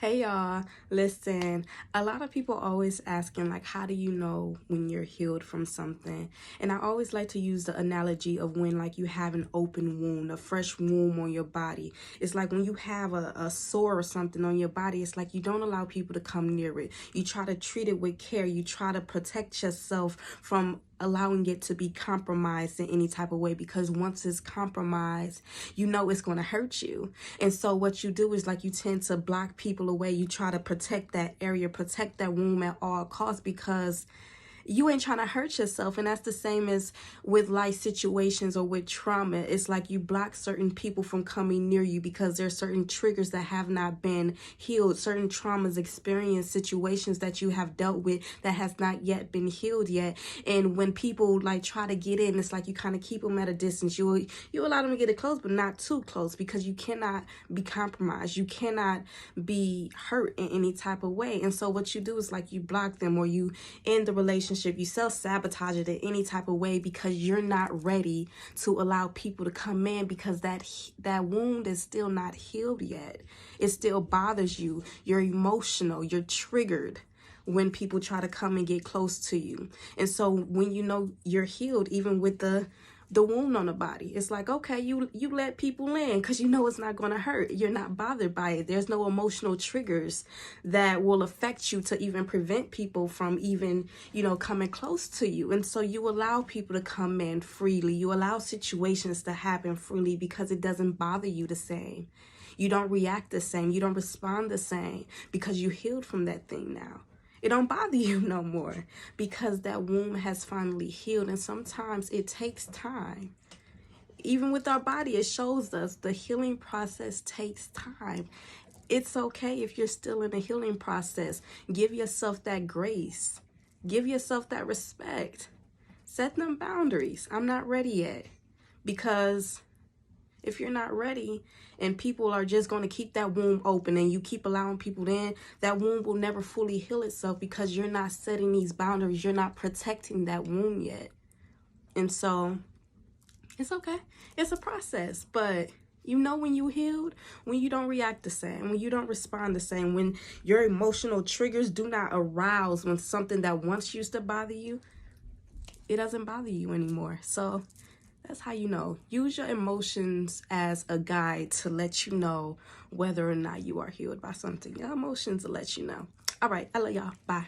Hey y'all, listen, a lot of people always asking like, how do you know when you're healed from something? And I always like to use the analogy of when like you have an open wound, a fresh wound on your body. It's like when you have a sore or something on your body, it's like you don't allow people to come near it. You try to treat it with care. You try to protect yourself from allowing it to be compromised in any type of way, because once it's compromised, you know it's going to hurt you. And so what you do is like you tend to block people away. You try to protect that area, protect that womb at all costs, because you ain't trying to hurt yourself. And that's the same as with life situations or with trauma. It's like you block certain people from coming near you because there's certain triggers that have not been healed, certain traumas, experience, situations that you have dealt with that has not yet been healed yet. And when people like try to get in, it's like you kind of keep them at a distance. You allow them to get it close, but not too close, because you cannot be compromised. You cannot be hurt in any type of way. And so what you do is like you block them, or you end the relationship. You self-sabotage it in any type of way because you're not ready to allow people to come in, because that wound is still not healed yet. It still bothers you. You're emotional. You're triggered when people try to come and get close to you. And so when you know you're healed, even with the wound on the body, it's like, okay, you let people in because you know it's not going to hurt. You're not bothered by it. There's no emotional triggers that will affect you to even prevent people from even, coming close to you. And so you allow people to come in freely. You allow situations to happen freely because it doesn't bother you the same. You don't react the same. You don't respond the same because you healed from that thing now. It don't bother you no more because that wound has finally healed. And sometimes it takes time. Even with our body, it shows us the healing process takes time. It's okay if you're still in the healing process. Give yourself that grace. Give yourself that respect. Set them boundaries. I'm not ready yet. Because if you're not ready and people are just going to keep that wound open and you keep allowing people in, that wound will never fully heal itself because you're not setting these boundaries. You're not protecting that wound yet. And so it's okay. It's a process, but when you healed, when you don't react the same, when you don't respond the same, when your emotional triggers do not arouse when something that once used to bother you, it doesn't bother you anymore. So that's how you know. Use your emotions as a guide to let you know whether or not you are healed by something. Your emotions will let you know. All right. I love y'all. Bye.